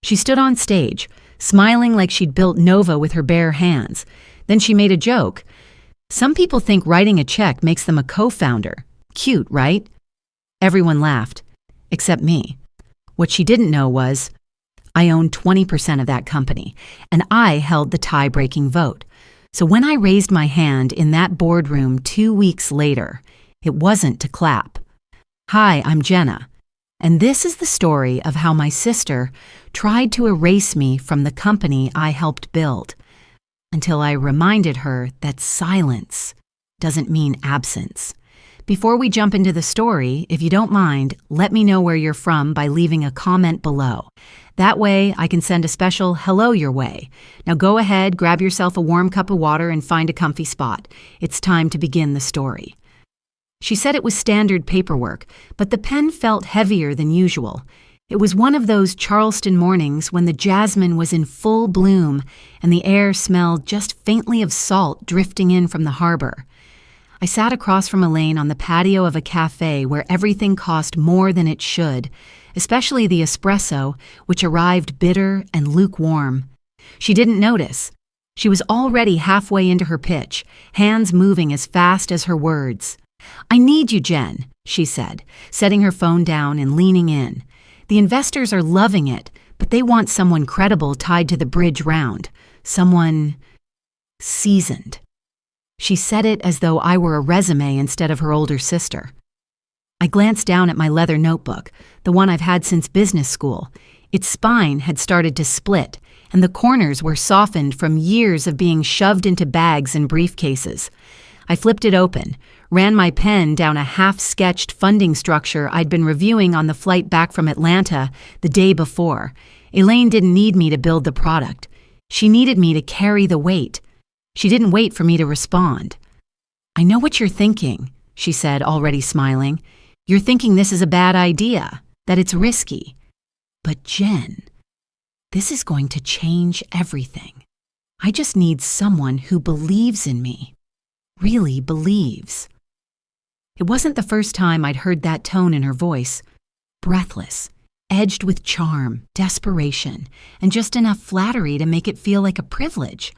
She stood on stage, smiling like she'd built Nova with her bare hands. Then she made a joke. Some people think writing a check makes them a co-founder. Cute, right? Everyone laughed, except me. What she didn't know was, I owned 20% of that company, and I held the tie-breaking vote. So when I raised my hand in that boardroom 2 weeks later, it wasn't to clap. Hi, I'm Jenna, and this is the story of how my sister tried to erase me from the company I helped build, until I reminded her that silence doesn't mean absence. Before we jump into the story, if you don't mind, let me know where you're from by leaving a comment below. That way, I can send a special hello your way. Now go ahead, grab yourself a warm cup of water and find a comfy spot. It's time to begin the story. She said it was standard paperwork, but the pen felt heavier than usual. It was one of those Charleston mornings when the jasmine was in full bloom and the air smelled just faintly of salt drifting in from the harbor. I sat across from Elaine on the patio of a cafe where everything cost more than it should, especially the espresso, which arrived bitter and lukewarm. She didn't notice. She was already halfway into her pitch, hands moving as fast as her words. I need you, Jen, she said, setting her phone down and leaning in. The investors are loving it, but they want someone credible tied to the bridge round. Someone seasoned. She said it as though I were a resume instead of her older sister. I glanced down at my leather notebook, the one I've had since business school. Its spine had started to split, and the corners were softened from years of being shoved into bags and briefcases. I flipped it open, ran my pen down a half-sketched funding structure I'd been reviewing on the flight back from Atlanta the day before. Elaine didn't need me to build the product. She needed me to carry the weight. She didn't wait for me to respond. I know what you're thinking, she said, already smiling. You're thinking this is a bad idea, that it's risky. But Jen, this is going to change everything. I just need someone who believes in me, really believes. It wasn't the first time I'd heard that tone in her voice, breathless, edged with charm, desperation, and just enough flattery to make it feel like a privilege.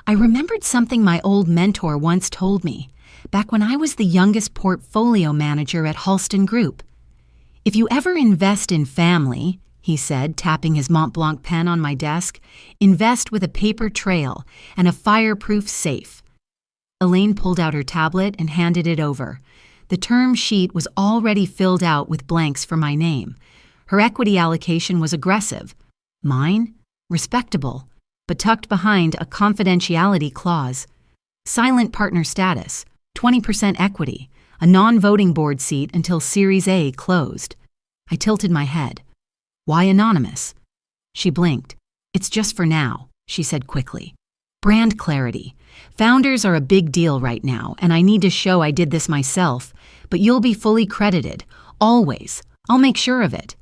I remembered something my old mentor once told me, back when I was the youngest portfolio manager at Halston Group. If you ever invest in family, he said, tapping his Mont Blanc pen on my desk, invest with a paper trail and a fireproof safe. Elaine pulled out her tablet and handed it over. The term sheet was already filled out with blanks for my name. Her equity allocation was aggressive. Mine? Respectable, but tucked behind a confidentiality clause. Silent partner status, 20% equity, a non-voting board seat until Series A closed. I tilted my head. Why anonymous? She blinked. It's just for now, she said quickly. Brand clarity. Founders are a big deal right now, and I need to show I did this myself, but you'll be fully credited, always. I'll make sure of it.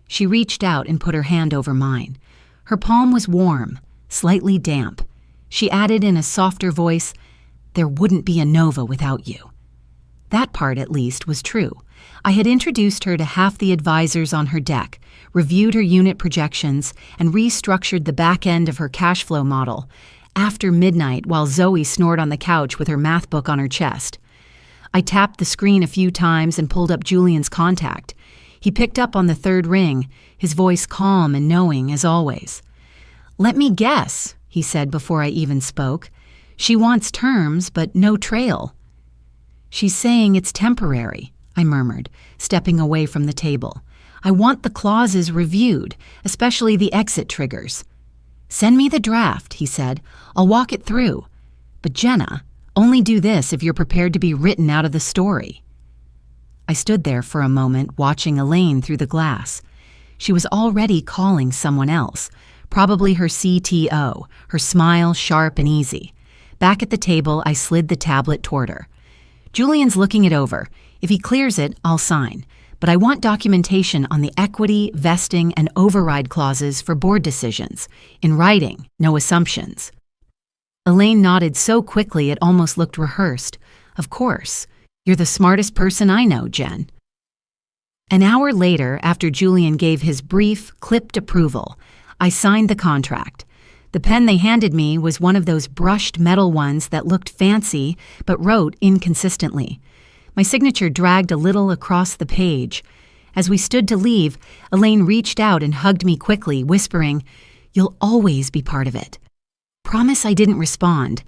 She reached out and put her hand over mine. Her palm was warm, slightly damp. She added in a softer voice, there wouldn't be a Nova without you. That part, at least, was true. I had introduced her to half the advisors on her deck, reviewed her unit projections, and restructured the back end of her cash flow model, after midnight while Zoe snored on the couch with her math book on her chest. I tapped the screen a few times and pulled up Julian's contact. He picked up on the third ring, his voice calm and knowing as always. Let me guess, he said before I even spoke. She wants terms, but no trail. She's saying it's temporary, I murmured, stepping away from the table. I want the clauses reviewed, especially the exit triggers. Send me the draft, he said. I'll walk it through. But Jenna, only do this if you're prepared to be written out of the story. I stood there for a moment watching Elaine through the glass. She was already calling someone else, probably her CTO, her smile sharp and easy. Back at the table, I slid the tablet toward her. Julian's looking it over. If he clears it, I'll sign. But I want documentation on the equity, vesting, and override clauses for board decisions. In writing, no assumptions. Elaine nodded so quickly it almost looked rehearsed. Of course. You're the smartest person I know, Jen. An hour later, after Julian gave his brief, clipped approval, I signed the contract. The pen they handed me was one of those brushed metal ones that looked fancy but wrote inconsistently. My signature dragged a little across the page. As we stood to leave, Elaine reached out and hugged me quickly, whispering, "You'll always be part of it." Promise I didn't respond.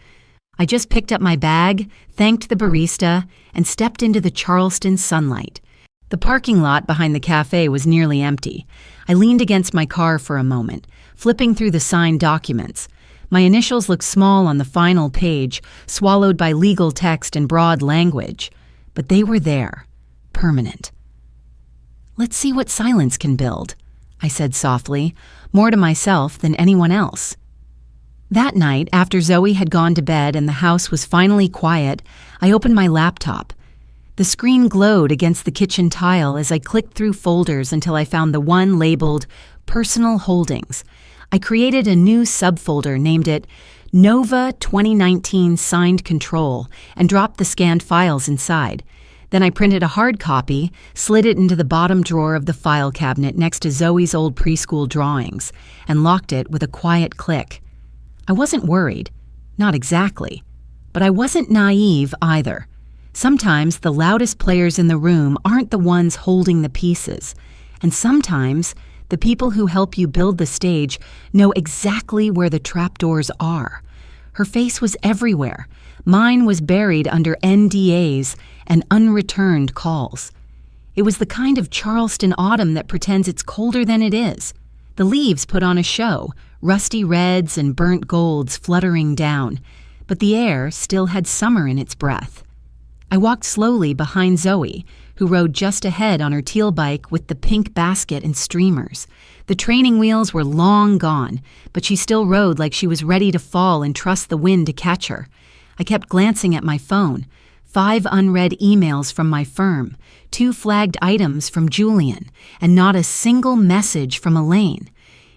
I just picked up my bag, thanked the barista, and stepped into the Charleston sunlight. The parking lot behind the cafe was nearly empty. I leaned against my car for a moment, flipping through the signed documents. My initials looked small on the final page, swallowed by legal text and broad language. But they were there, permanent. "Let's see what silence can build," I said softly, more to myself than anyone else. That night, after Zoe had gone to bed and the house was finally quiet, I opened my laptop. The screen glowed against the kitchen tile as I clicked through folders until I found the one labeled Personal Holdings. I created a new subfolder, named it Nova 2019 Signed Control, and dropped the scanned files inside. Then I printed a hard copy, slid it into the bottom drawer of the file cabinet next to Zoe's old preschool drawings, and locked it with a quiet click. I wasn't worried, not exactly, but I wasn't naive either. Sometimes the loudest players in the room aren't the ones holding the pieces, and sometimes the people who help you build the stage know exactly where the trapdoors are. Her face was everywhere. Mine was buried under NDAs and unreturned calls. It was the kind of Charleston autumn that pretends it's colder than it is. The leaves put on a show, rusty reds and burnt golds fluttering down, but the air still had summer in its breath. I walked slowly behind Zoe, who rode just ahead on her teal bike with the pink basket and streamers. The training wheels were long gone, but she still rode like she was ready to fall and trust the wind to catch her. I kept glancing at my phone. 5 unread emails from my firm, 2 flagged items from Julian, and not a single message from Elaine.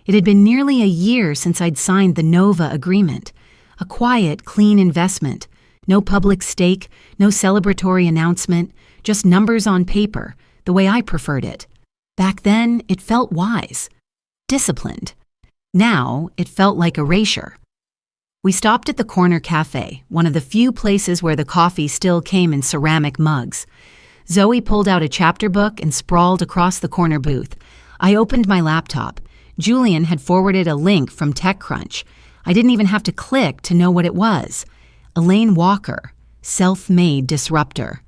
It had been nearly a year since I'd signed the Nova agreement. A quiet, clean investment. No public stake, no celebratory announcement, just numbers on paper, the way I preferred it. Back then, it felt wise, disciplined. Now, it felt like erasure. We stopped at the corner cafe, one of the few places where the coffee still came in ceramic mugs. Zoe pulled out a chapter book and sprawled across the corner booth. I opened my laptop. Julian had forwarded a link from TechCrunch. I didn't even have to click to know what it was. Elaine Walker, self-made disruptor.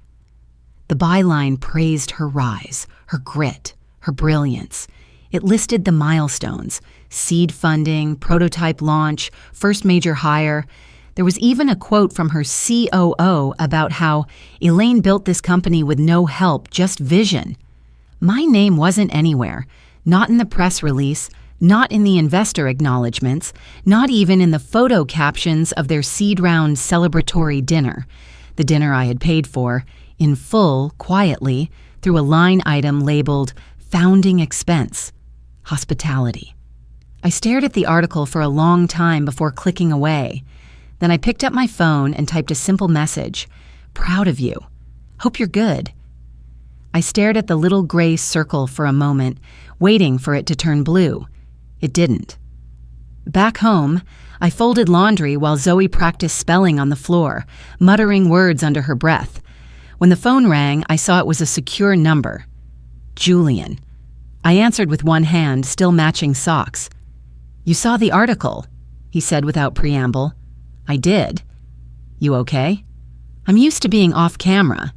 The byline praised her rise, her grit, her brilliance. It listed the milestones: seed funding, prototype launch, first major hire. There was even a quote from her COO about how Elaine built this company with no help, just vision. My name wasn't anywhere, not in the press release, not in the investor acknowledgments, not even in the photo captions of their seed round celebratory dinner, the dinner I had paid for, in full, quietly, through a line item labeled Founding Expense, Hospitality. I stared at the article for a long time before clicking away. Then I picked up my phone and typed a simple message, "Proud of you. Hope you're good." I stared at the little gray circle for a moment, waiting for it to turn blue. It didn't. Back home, I folded laundry while Zoe practiced spelling on the floor, muttering words under her breath. When the phone rang, I saw it was a secure number. Julian. I answered with one hand, still matching socks. "You saw the article," he said without preamble. "I did. You okay?" "I'm used to being off camera."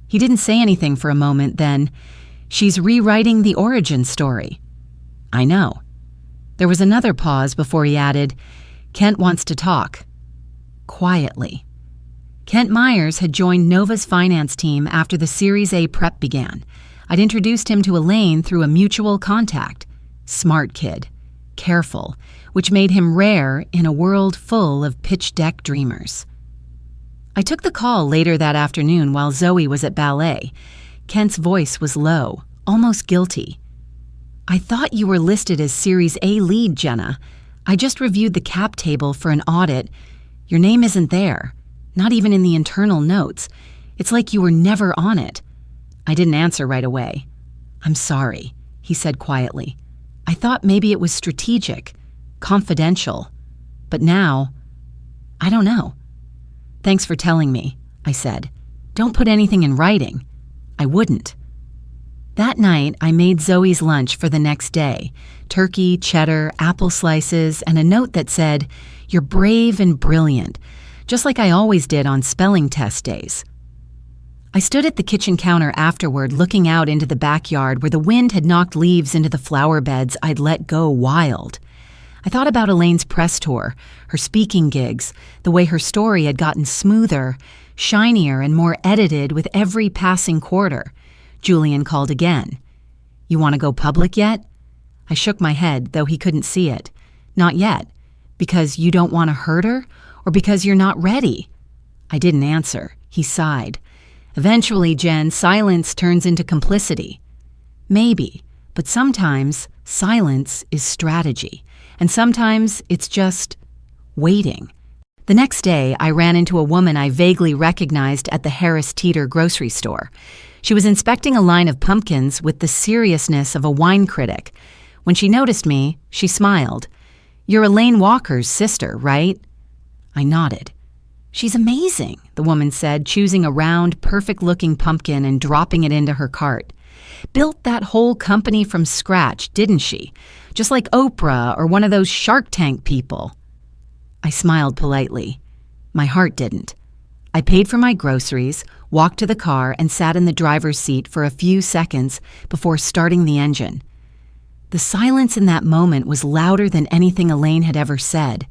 He didn't say anything for a moment, then, "She's rewriting the origin story." "I know." There was another pause before he added, "Kent wants to talk." Quietly. Kent Myers had joined Nova's finance team after the Series A prep began. I'd introduced him to Elaine through a mutual contact. Smart kid. Careful, which made him rare in a world full of pitch deck dreamers. I took the call later that afternoon while Zoe was at ballet. Kent's voice was low, almost guilty. "I thought you were listed as Series A lead, Jenna. I just reviewed the cap table for an audit. Your name isn't there, not even in the internal notes. It's like you were never on it." I didn't answer right away. I'm sorry, he said quietly. I thought maybe it was strategic, confidential. But now, I don't know. Thanks for telling me, I said. Don't put anything in writing. I wouldn't. That night, I made Zoe's lunch for the next day. Turkey, cheddar, apple slices, and a note that said, "You're brave and brilliant," just like I always did on spelling test days. I stood at the kitchen counter afterward, looking out into the backyard where the wind had knocked leaves into the flower beds I'd let go wild. I thought about Elaine's press tour, her speaking gigs, the way her story had gotten smoother, shinier, and more edited with every passing quarter. Julian called again. "You want to go public yet?" I shook my head, though he couldn't see it. "Not yet. Because you don't want to hurt her? Or because you're not ready?" I didn't answer. He sighed. "Eventually, Jen, silence turns into complicity." Maybe, but sometimes silence is strategy. And sometimes it's just waiting. The next day, I ran into a woman I vaguely recognized at the Harris Teeter grocery store. She was inspecting a line of pumpkins with the seriousness of a wine critic. When she noticed me, she smiled. "You're Elaine Walker's sister, right?" I nodded. "She's amazing," the woman said, choosing a round, perfect-looking pumpkin and dropping it into her cart. "Built that whole company from scratch, didn't she? Just like Oprah or one of those Shark Tank people." I smiled politely. My heart didn't. I paid for my groceries, walked to the car, and sat in the driver's seat for a few seconds before starting the engine. The silence in that moment was louder than anything Elaine had ever said.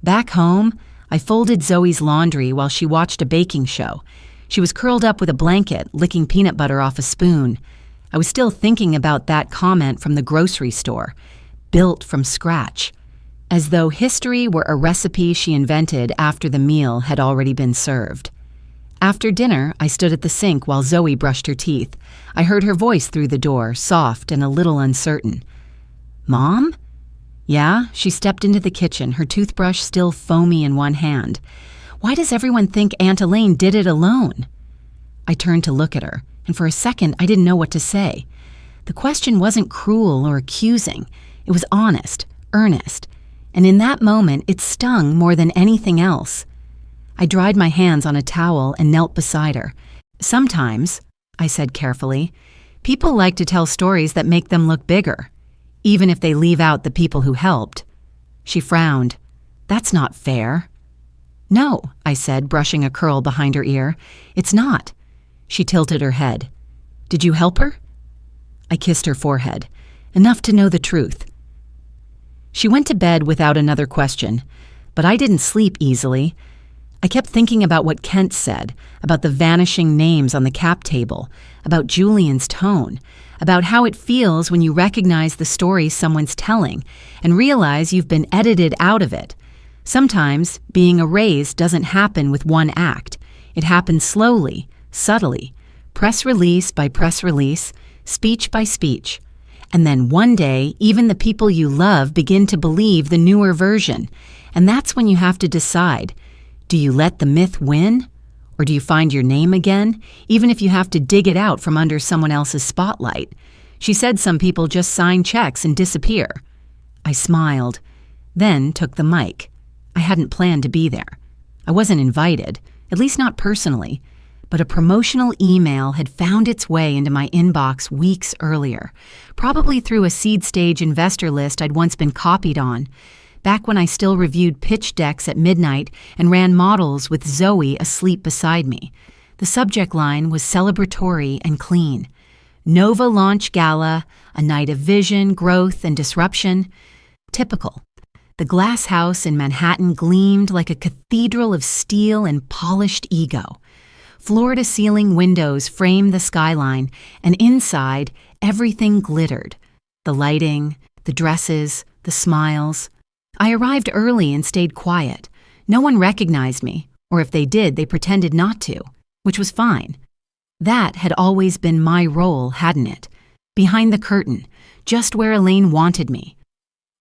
Back home, I folded Zoe's laundry while she watched a baking show. She was curled up with a blanket, licking peanut butter off a spoon. I was still thinking about that comment from the grocery store. Built from scratch. As though history were a recipe she invented after the meal had already been served. After dinner, I stood at the sink while Zoe brushed her teeth. I heard her voice through the door, soft and a little uncertain. "Mom?" "Yeah?" She stepped into the kitchen, her toothbrush still foamy in one hand. "Why does everyone think Aunt Elaine did it alone?" I turned to look at her, and for a second I didn't know what to say. The question wasn't cruel or accusing. It was honest, earnest. And in that moment, it stung more than anything else. I dried my hands on a towel and knelt beside her. "Sometimes," I said carefully, "people like to tell stories that make them look bigger, even if they leave out the people who helped." She frowned. "That's not fair." "No," I said, brushing a curl behind her ear. "It's not." She tilted her head. "Did you help her?" I kissed her forehead. "Enough to know the truth." She went to bed without another question, but I didn't sleep easily. I kept thinking about what Kent said, about the vanishing names on the cap table, about Julian's tone, about how it feels when you recognize the story someone's telling and realize you've been edited out of it. Sometimes being erased doesn't happen with one act. It happens slowly, subtly, press release by press release, speech by speech. And then one day, even the people you love begin to believe the newer version. And that's when you have to decide, do you let the myth win? Or do you find your name again, even if you have to dig it out from under someone else's spotlight? She said some people just sign checks and disappear. I smiled, then took the mic. I hadn't planned to be there. I wasn't invited, at least not personally. But a promotional email had found its way into my inbox weeks earlier, probably through a seed stage investor list I'd once been copied on, back when I still reviewed pitch decks at midnight and ran models with Zoe asleep beside me. The subject line was celebratory and clean. Nova Launch Gala, a night of vision, growth, and disruption. Typical. The glass house in Manhattan gleamed like a cathedral of steel and polished ego. Floor-to-ceiling windows framed the skyline, and inside, everything glittered. The lighting, the dresses, the smiles. I arrived early and stayed quiet. No one recognized me, or if they did, they pretended not to, which was fine. That had always been my role, hadn't it? Behind the curtain, just where Elaine wanted me.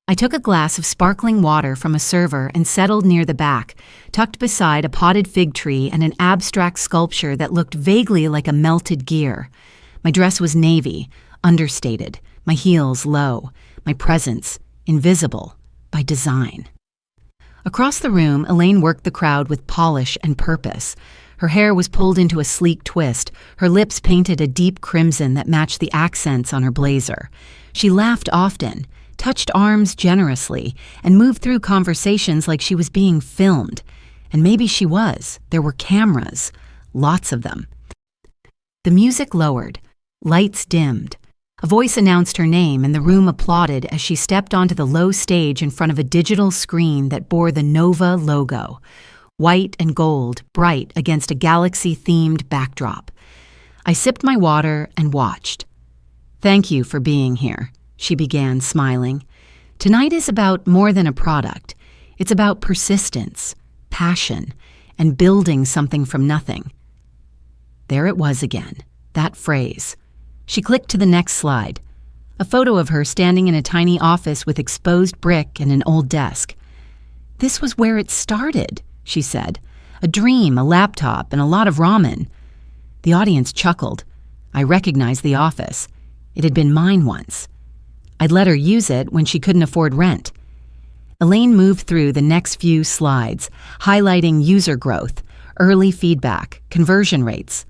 I took a glass of sparkling water from a server and settled near the back, tucked beside a potted fig tree and an abstract sculpture that looked vaguely like a melted gear. My dress was navy, understated, my heels low, my presence invisible by design. Across the room, Elaine worked the crowd with polish and purpose. Her hair was pulled into a sleek twist, her lips painted a deep crimson that matched the accents on her blazer. She laughed often, touched arms generously, and moved through conversations like she was being filmed. And maybe she was. There were cameras, lots of them. The music lowered, lights dimmed. A voice announced her name and the room applauded as she stepped onto the low stage in front of a digital screen that bore the Nova logo, white and gold, bright against a galaxy-themed backdrop. I sipped my water and watched. "Thank you for being here," she began, smiling. "Tonight is about more than a product. It's about persistence, passion, and building something from nothing." There it was again, that phrase. She clicked to the next slide. A photo of her standing in a tiny office with exposed brick and an old desk. "This was where it started," she said. "A dream, a laptop, and a lot of ramen." The audience chuckled. I recognized the office. It had been mine once. I'd let her use it when she couldn't afford rent. Elaine moved through the next few slides, highlighting user growth, early feedback, conversion rates.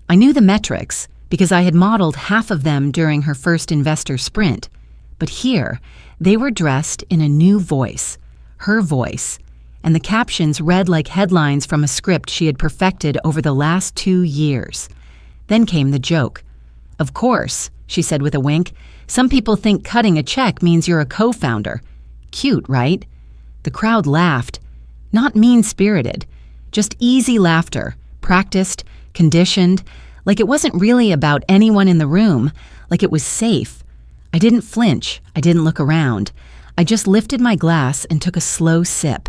I knew the metrics because I had modeled half of them during her first investor sprint. But here, they were dressed in a new voice, her voice, and the captions read like headlines from a script she had perfected over the last 2 years. Then came the joke. "Of course," she said with a wink, "some people think cutting a check means you're a co-founder. Cute, right?" The crowd laughed. Not mean-spirited, just easy laughter, practiced, conditioned, like it wasn't really about anyone in the room, like it was safe. I didn't flinch, I didn't look around. I just lifted my glass and took a slow sip.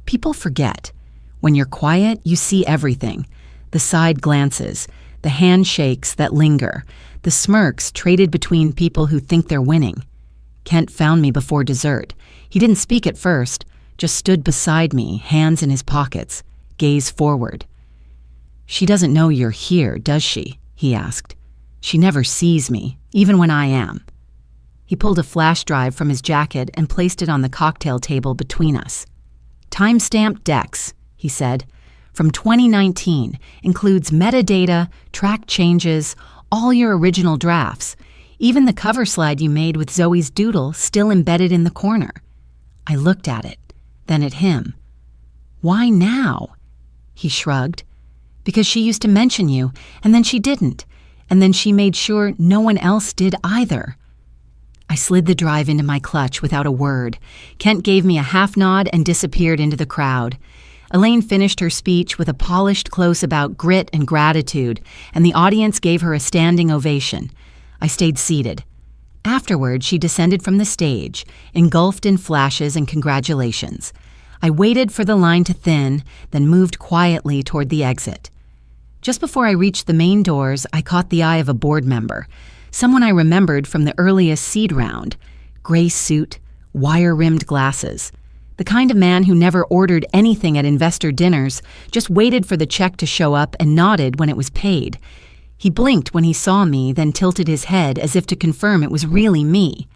People forget. When you're quiet, you see everything. The side glances, the handshakes that linger, the smirks traded between people who think they're winning. Kent found me before dessert. He didn't speak at first, just stood beside me, hands in his pockets, gaze forward. "She doesn't know you're here, does she?" he asked. "She never sees me, even when I am." He pulled a flash drive from his jacket and placed it on the cocktail table between us. "Timestamped decks," he said, "from 2019, includes metadata, track changes, all your original drafts, even the cover slide you made with Zoe's doodle still embedded in the corner." I looked at it, then at him. "Why now?" He shrugged. "Because she used to mention you, and then she didn't, and then she made sure no one else did either." I slid the drive into my clutch without a word. Kent gave me a half nod and disappeared into the crowd. Elaine finished her speech with a polished close about grit and gratitude, and the audience gave her a standing ovation. I stayed seated. Afterward, she descended from the stage, engulfed in flashes and congratulations. I waited for the line to thin, then moved quietly toward the exit. Just before I reached the main doors, I caught the eye of a board member, someone I remembered from the earliest seed round. Gray suit, wire-rimmed glasses. The kind of man who never ordered anything at investor dinners, just waited for the check to show up and nodded when it was paid. He blinked when he saw me, then tilted his head as if to confirm it was really me.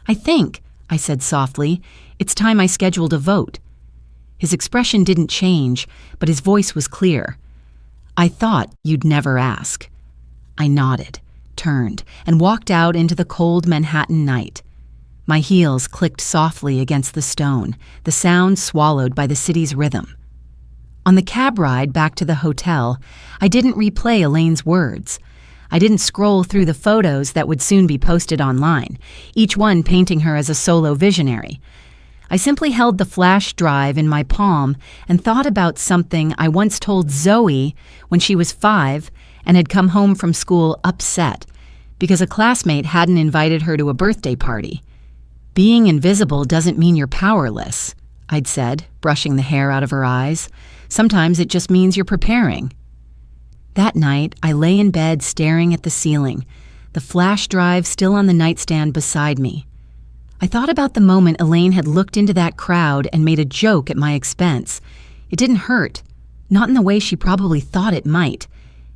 "I think," I said softly, "it's time I scheduled a vote." His expression didn't change, but his voice was clear. "I thought you'd never ask." I nodded, turned, and walked out into the cold Manhattan night. My heels clicked softly against the stone, the sound swallowed by the city's rhythm. On the cab ride back to the hotel, I didn't replay Elaine's words. I didn't scroll through the photos that would soon be posted online, each one painting her as a solo visionary. I simply held the flash drive in my palm and thought about something I once told Zoe when she was 5 and had come home from school upset because a classmate hadn't invited her to a birthday party. "Being invisible doesn't mean you're powerless," I'd said, brushing the hair out of her eyes. "Sometimes it just means you're preparing." That night, I lay in bed staring at the ceiling, the flash drive still on the nightstand beside me. I thought about the moment Elaine had looked into that crowd and made a joke at my expense. It didn't hurt, not in the way she probably thought it might.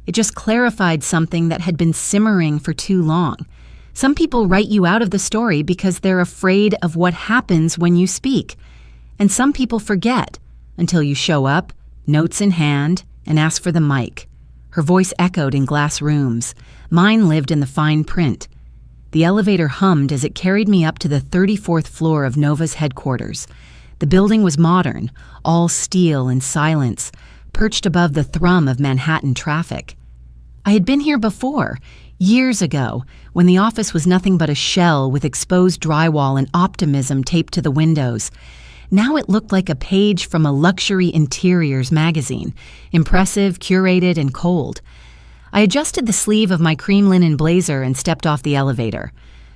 It just clarified something that had been simmering for too long, Some people write you out of the story because they're afraid of what happens when you speak. And some people forget until you show up, notes in hand, and ask for the mic. Her voice echoed in glass rooms. Mine lived in the fine print. The elevator hummed as it carried me up to the 34th floor of Nova's headquarters. The building was modern, all steel and silence, perched above the thrum of Manhattan traffic. I had been here before, years ago, when the office was nothing but a shell with exposed drywall and optimism taped to the windows. Now it looked like a page from a luxury interiors magazine, impressive, curated, and cold. I adjusted the sleeve of my cream linen blazer and stepped off the elevator.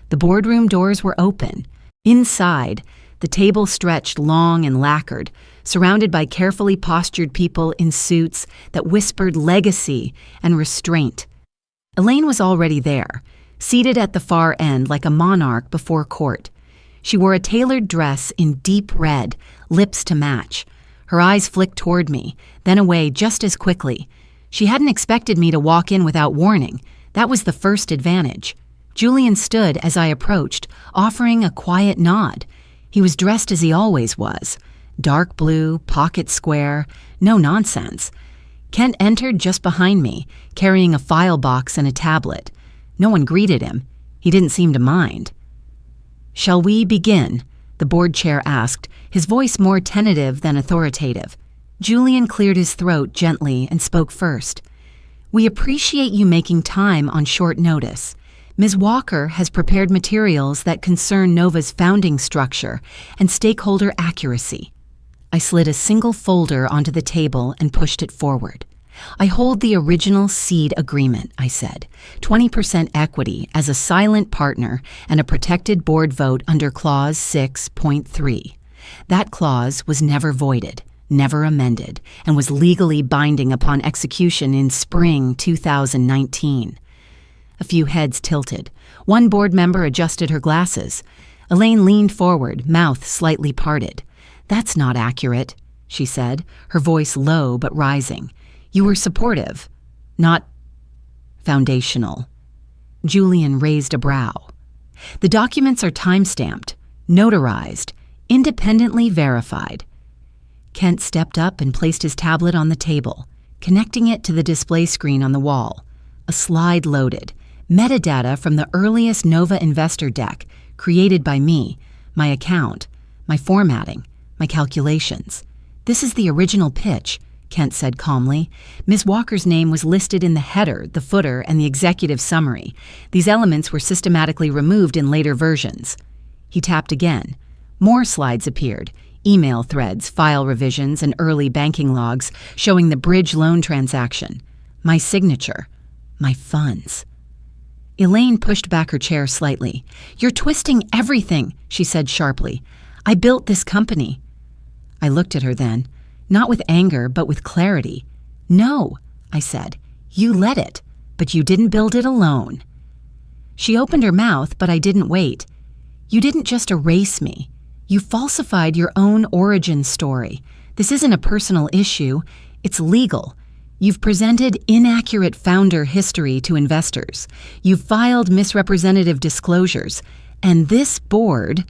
The boardroom doors were open. Inside, the table stretched long and lacquered, surrounded by carefully postured people in suits that whispered legacy and restraint. Elaine was already there, seated at the far end like a monarch before court. She wore a tailored dress in deep red, lips to match. Her eyes flicked toward me, then away just as quickly. She hadn't expected me to walk in without warning. That was the first advantage. Julian stood as I approached, offering a quiet nod. He was dressed as he always was. Dark blue, pocket square, no nonsense. Kent entered just behind me, carrying a file box and a tablet. No one greeted him. He didn't seem to mind. "Shall we begin?" the board chair asked, his voice more tentative than authoritative. Julian cleared his throat gently and spoke first. "We appreciate you making time on short notice. Ms. Walker has prepared materials that concern Nova's founding structure and stakeholder accuracy." I slid a single folder onto the table and pushed it forward. "I hold the original seed agreement," I said, 20% equity as a silent partner and a protected board vote under Clause 6.3. That clause was never voided, never amended, and was legally binding upon execution in spring 2019. A few heads tilted. One board member adjusted her glasses. Elaine leaned forward, mouth slightly parted. "That's not accurate," she said, her voice low but rising. "You were supportive, not foundational." Julian raised a brow. "The documents are time-stamped, notarized, independently verified." Kent stepped up and placed his tablet on the table, connecting it to the display screen on the wall. A slide loaded. Metadata from the earliest Nova investor deck, created by me, my account, my formatting, my calculations. "This is the original pitch," Kent said calmly. "Ms. Walker's name was listed in the header, the footer, and the executive summary. These elements were systematically removed in later versions." He tapped again. More slides appeared, email threads, file revisions, and early banking logs showing the bridge loan transaction. My signature. My funds. Elaine pushed back her chair slightly. "You're twisting everything," she said sharply. "I built this company." I looked at her then, not with anger, but with clarity. "No," I said. "You led it, but you didn't build it alone." She opened her mouth, but I didn't wait. "You didn't just erase me. You falsified your own origin story. This isn't a personal issue. It's legal. You've presented inaccurate founder history to investors. You've filed misrepresentative disclosures. And this board,"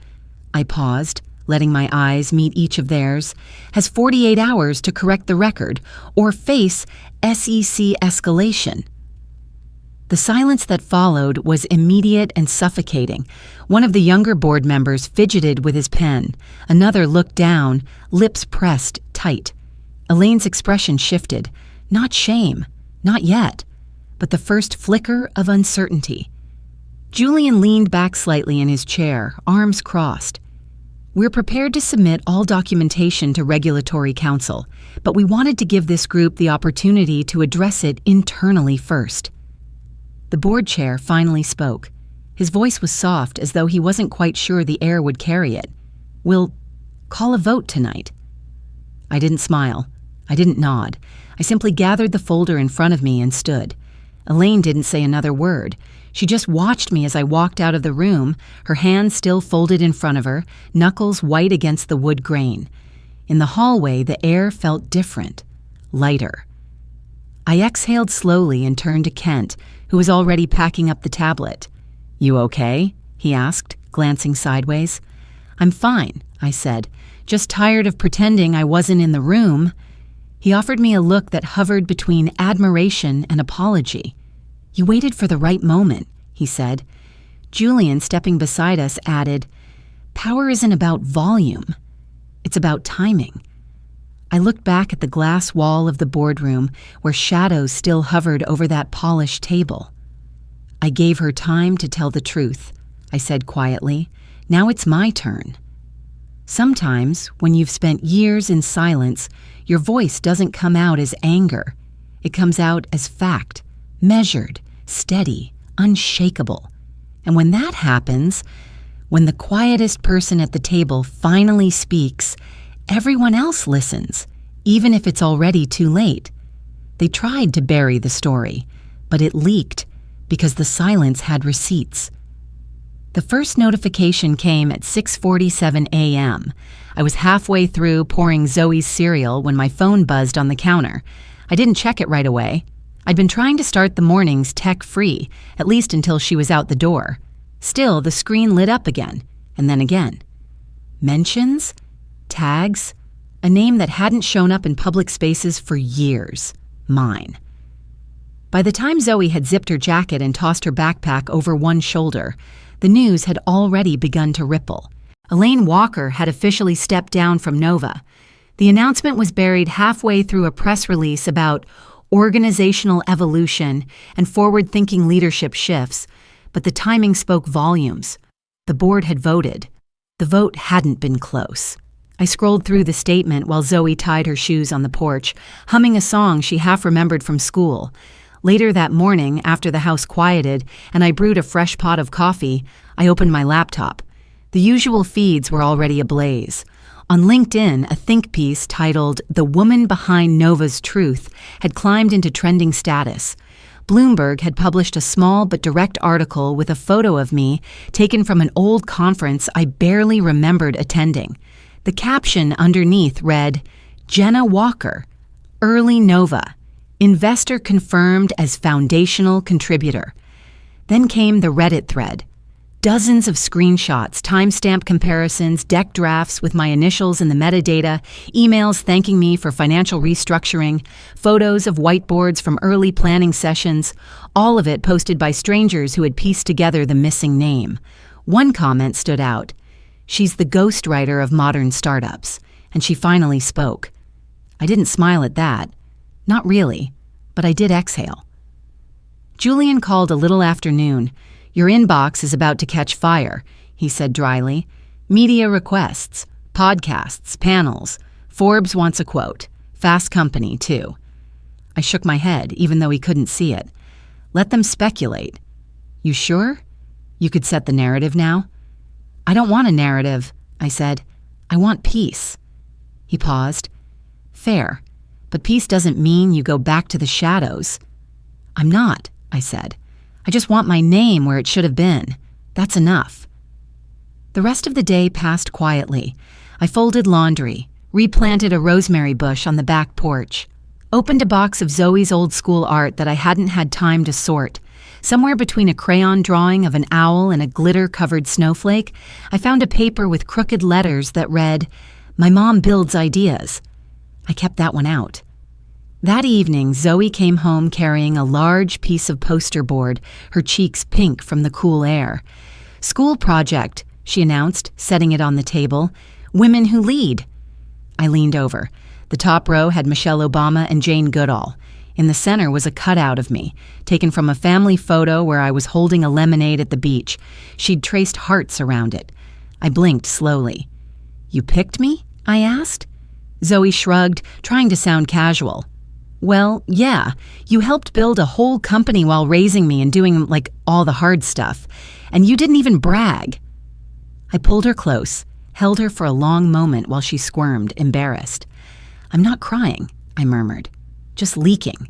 I paused, letting my eyes meet each of theirs, "has 48 hours to correct the record or face SEC escalation." The silence that followed was immediate and suffocating. One of the younger board members fidgeted with his pen. Another looked down, lips pressed tight. Elaine's expression shifted. Not shame, not yet, but the first flicker of uncertainty. Julian leaned back slightly in his chair, arms crossed. "We're prepared to submit all documentation to regulatory counsel, but we wanted to give this group the opportunity to address it internally first." The board chair finally spoke. His voice was soft, as though he wasn't quite sure the air would carry it. "We'll call a vote tonight." I didn't smile. I didn't nod. I simply gathered the folder in front of me and stood. Elaine didn't say another word. She just watched me as I walked out of the room, her hands still folded in front of her, knuckles white against the wood grain. In the hallway, the air felt different, lighter. I exhaled slowly and turned to Kent, who was already packing up the tablet. "You okay?" he asked, glancing sideways. "I'm fine," I said, "just tired of pretending I wasn't in the room." He offered me a look that hovered between admiration and apology. "You waited for the right moment," he said. Julian, stepping beside us, added, "Power isn't about volume. It's about timing." I looked back at the glass wall of the boardroom where shadows still hovered over that polished table. "I gave her time to tell the truth," I said quietly. "Now it's my turn." Sometimes, when you've spent years in silence, your voice doesn't come out as anger. It comes out as fact, measured, steady, unshakable. And when that happens, when the quietest person at the table finally speaks, everyone else listens, even if it's already too late. They tried to bury the story, but it leaked because the silence had receipts. The first notification came at 6:47 a.m. I was halfway through pouring Zoe's cereal when my phone buzzed on the counter. I didn't check it right away. I'd been trying to start the mornings tech-free, at least until she was out the door. Still, the screen lit up again, and then again. Mentions? Tags? A name that hadn't shown up in public spaces for years. Mine. By the time Zoe had zipped her jacket and tossed her backpack over one shoulder, the news had already begun to ripple. Elaine Walker had officially stepped down from Nova. The announcement was buried halfway through a press release about organizational evolution and forward-thinking leadership shifts, but the timing spoke volumes. The board had voted. The vote hadn't been close. I scrolled through the statement while Zoe tied her shoes on the porch, humming a song she half remembered from school. Later that morning, after the house quieted and I brewed a fresh pot of coffee, I opened my laptop. The usual feeds were already ablaze. On LinkedIn, a think piece titled "The Woman Behind Nova's Truth" had climbed into trending status. Bloomberg had published a small but direct article with a photo of me taken from an old conference I barely remembered attending. The caption underneath read, "Jenna Walker, early Nova, investor confirmed as foundational contributor." Then came the Reddit thread. Dozens of screenshots, timestamp comparisons, deck drafts with my initials in the metadata, emails thanking me for financial restructuring, photos of whiteboards from early planning sessions, all of it posted by strangers who had pieced together the missing name. One comment stood out. "She's the ghostwriter of modern startups," and she finally spoke. I didn't smile at that. Not really, but I did exhale. Julian called a little after noon. "Your inbox is about to catch fire," he said dryly. "Media requests, podcasts, panels. Forbes wants a quote. Fast Company, too." I shook my head, even though he couldn't see it. "Let them speculate." "You sure? You could set the narrative now?" "I don't want a narrative," I said. "I want peace." He paused. "Fair, but peace doesn't mean you go back to the shadows." "I'm not," I said. "I just want my name where it should have been. That's enough." The rest of the day passed quietly. I folded laundry, replanted a rosemary bush on the back porch, opened a box of Zoe's old school art that I hadn't had time to sort. Somewhere between a crayon drawing of an owl and a glitter-covered snowflake, I found a paper with crooked letters that read, "My mom builds ideas." I kept that one out. That evening, Zoe came home carrying a large piece of poster board, her cheeks pink from the cool air. "School project," she announced, setting it on the table. "Women who lead." I leaned over. The top row had Michelle Obama and Jane Goodall. In the center was a cutout of me, taken from a family photo where I was holding a lemonade at the beach. She'd traced hearts around it. I blinked slowly. "You picked me?" I asked. Zoe shrugged, trying to sound casual. "Well, yeah, you helped build a whole company while raising me and doing, all the hard stuff. And you didn't even brag." I pulled her close, held her for a long moment while she squirmed, embarrassed. "I'm not crying," I murmured, "just leaking."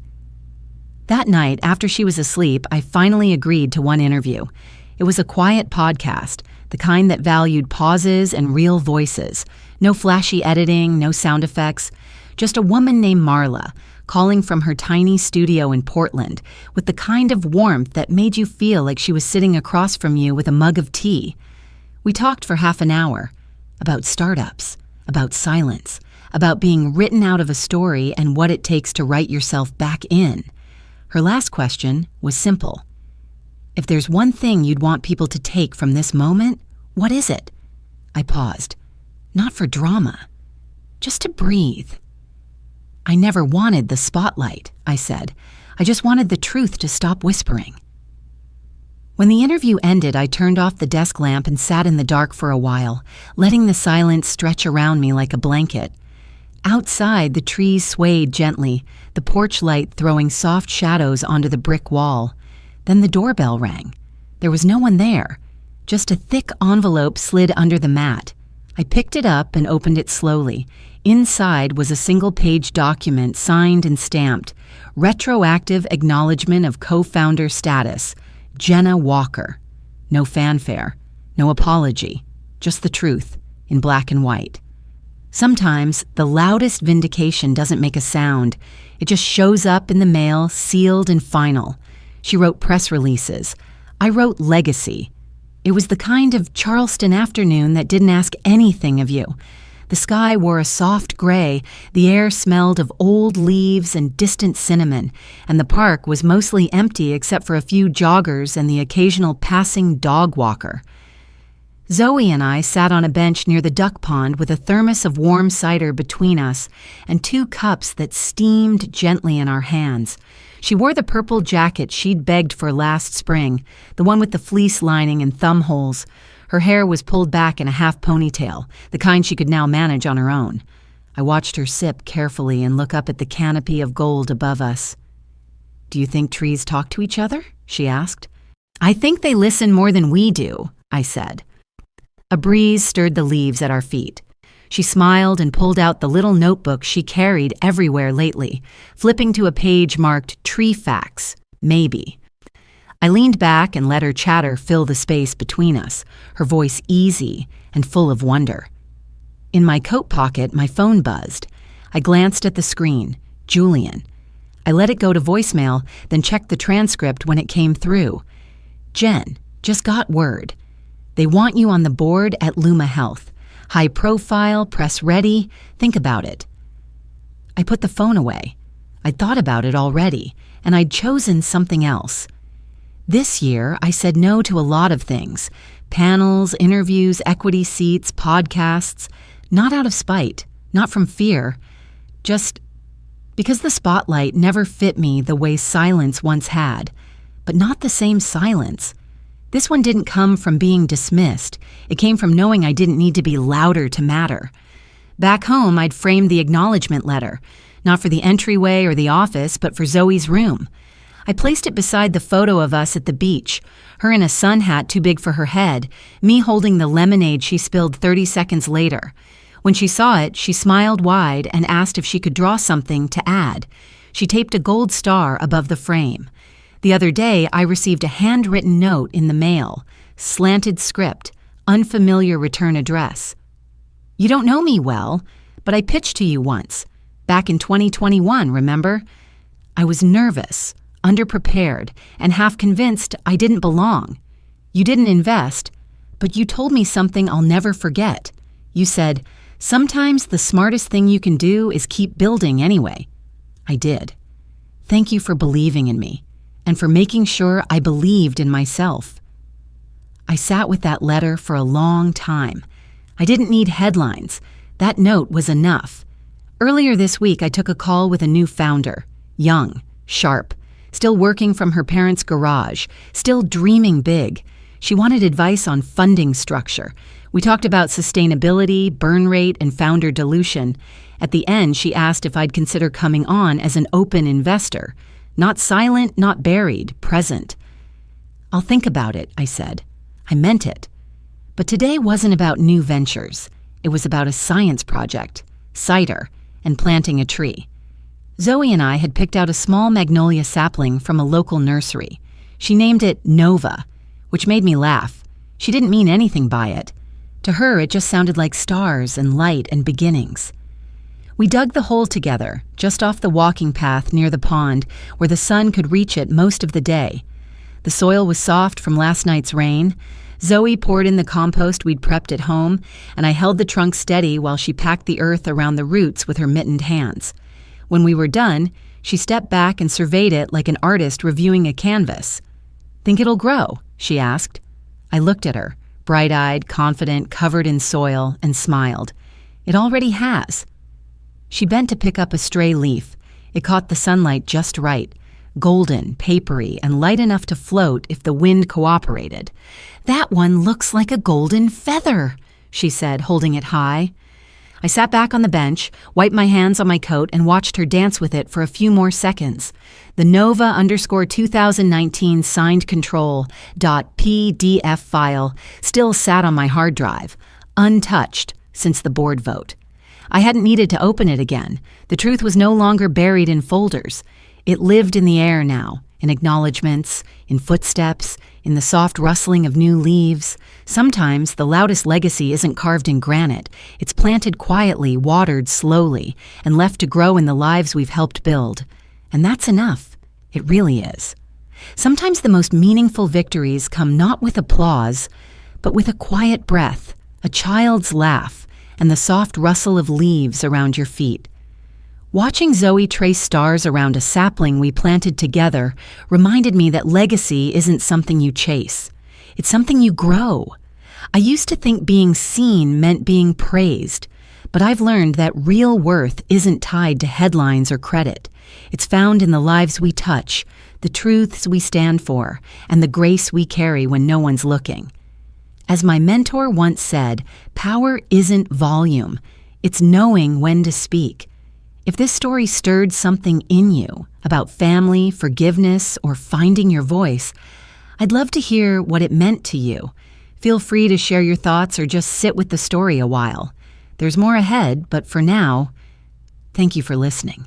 That night, after she was asleep, I finally agreed to one interview. It was a quiet podcast, the kind that valued pauses and real voices. No flashy editing, no sound effects. Just a woman named Marla, calling from her tiny studio in Portland, with the kind of warmth that made you feel like she was sitting across from you with a mug of tea. We talked for half an hour about startups, about silence, about being written out of a story and what it takes to write yourself back in. Her last question was simple. If there's one thing you'd want people to take from this moment, what is it? I paused. Not for drama, just to breathe. I never wanted the spotlight, I said. I just wanted the truth to stop whispering. When the interview ended, I turned off the desk lamp and sat in the dark for a while, letting the silence stretch around me like a blanket. Outside, the trees swayed gently, the porch light throwing soft shadows onto the brick wall. Then the doorbell rang. There was no one there. Just a thick envelope slid under the mat. I picked it up and opened it slowly. Inside was a single-page document signed and stamped. Retroactive acknowledgement of co-founder status. Jenna Walker. No fanfare. No apology. Just the truth, in black and white. Sometimes the loudest vindication doesn't make a sound. It just shows up in the mail, sealed and final. She wrote press releases. I wrote legacy. It was the kind of Charleston afternoon that didn't ask anything of you. The sky wore a soft gray, the air smelled of old leaves and distant cinnamon, and the park was mostly empty except for a few joggers and the occasional passing dog walker. Zoe and I sat on a bench near the duck pond with a thermos of warm cider between us and 2 cups that steamed gently in our hands. She wore the purple jacket she'd begged for last spring, the one with the fleece lining and thumb holes. Her hair was pulled back in a half ponytail, the kind she could now manage on her own. I watched her sip carefully and look up at the canopy of gold above us. "Do you think trees talk to each other?" she asked. "I think they listen more than we do," I said. A breeze stirred the leaves at our feet. She smiled and pulled out the little notebook she carried everywhere lately, flipping to a page marked Tree Facts, Maybe. I leaned back and let her chatter fill the space between us, her voice easy and full of wonder. In my coat pocket, my phone buzzed. I glanced at the screen. Julian. I let it go to voicemail, then checked the transcript when it came through. "Jen, just got word. They want you on the board at Luma Health. High profile, press ready. Think about it." I put the phone away. I'd thought about it already, and I'd chosen something else. This year, I said no to a lot of things. Panels, interviews, equity seats, podcasts. Not out of spite, not from fear. Just because the spotlight never fit me the way silence once had. But not the same silence. This one didn't come from being dismissed. It came from knowing I didn't need to be louder to matter. Back home, I'd framed the acknowledgement letter, not for the entryway or the office, but for Zoe's room. I placed it beside the photo of us at the beach, her in a sun hat too big for her head, me holding the lemonade she spilled 30 seconds later. When she saw it, she smiled wide and asked if she could draw something to add. She taped a gold star above the frame. The other day, I received a handwritten note in the mail, slanted script, unfamiliar return address. "You don't know me well, but I pitched to you once, back in 2021, remember? I was nervous, underprepared, and half convinced I didn't belong. You didn't invest, but you told me something I'll never forget. You said, 'Sometimes the smartest thing you can do is keep building anyway.' I did. Thank you for believing in me, and for making sure I believed in myself." I sat with that letter for a long time. I didn't need headlines. That note was enough. Earlier this week, I took a call with a new founder, young, sharp, still working from her parents' garage, still dreaming big. She wanted advice on funding structure. We talked about sustainability, burn rate, and founder dilution. At the end, she asked if I'd consider coming on as an open investor. Not silent, not buried, present. "I'll think about it," I said. I meant it. But today wasn't about new ventures. It was about a science project, cider, and planting a tree. Zoe and I had picked out a small magnolia sapling from a local nursery. She named it Nova, which made me laugh. She didn't mean anything by it. To her, it just sounded like stars and light and beginnings. We dug the hole together, just off the walking path near the pond, where the sun could reach it most of the day. The soil was soft from last night's rain. Zoe poured in the compost we'd prepped at home, and I held the trunk steady while she packed the earth around the roots with her mittened hands. When we were done, she stepped back and surveyed it like an artist reviewing a canvas. "Think it'll grow?" she asked. I looked at her, bright-eyed, confident, covered in soil, and smiled. "It already has." She bent to pick up a stray leaf. It caught the sunlight just right, golden, papery, and light enough to float if the wind cooperated. "That one looks like a golden feather," she said, holding it high. I sat back on the bench, wiped my hands on my coat, and watched her dance with it for a few more seconds. The Nova_2019 signed control.pdf file still sat on my hard drive, untouched since the board vote. I hadn't needed to open it again. The truth was no longer buried in folders. It lived in the air now, in acknowledgments, in footsteps, in the soft rustling of new leaves. Sometimes the loudest legacy isn't carved in granite. It's planted quietly, watered slowly, and left to grow in the lives we've helped build. And that's enough. It really is. Sometimes the most meaningful victories come not with applause, but with a quiet breath, a child's laugh, and the soft rustle of leaves around your feet. Watching Zoe trace stars around a sapling we planted together reminded me that legacy isn't something you chase. It's something you grow. I used to think being seen meant being praised, but I've learned that real worth isn't tied to headlines or credit. It's found in the lives we touch, the truths we stand for, and the grace we carry when no one's looking. As my mentor once said, power isn't volume, it's knowing when to speak. If this story stirred something in you about family, forgiveness, or finding your voice, I'd love to hear what it meant to you. Feel free to share your thoughts or just sit with the story a while. There's more ahead, but for now, thank you for listening.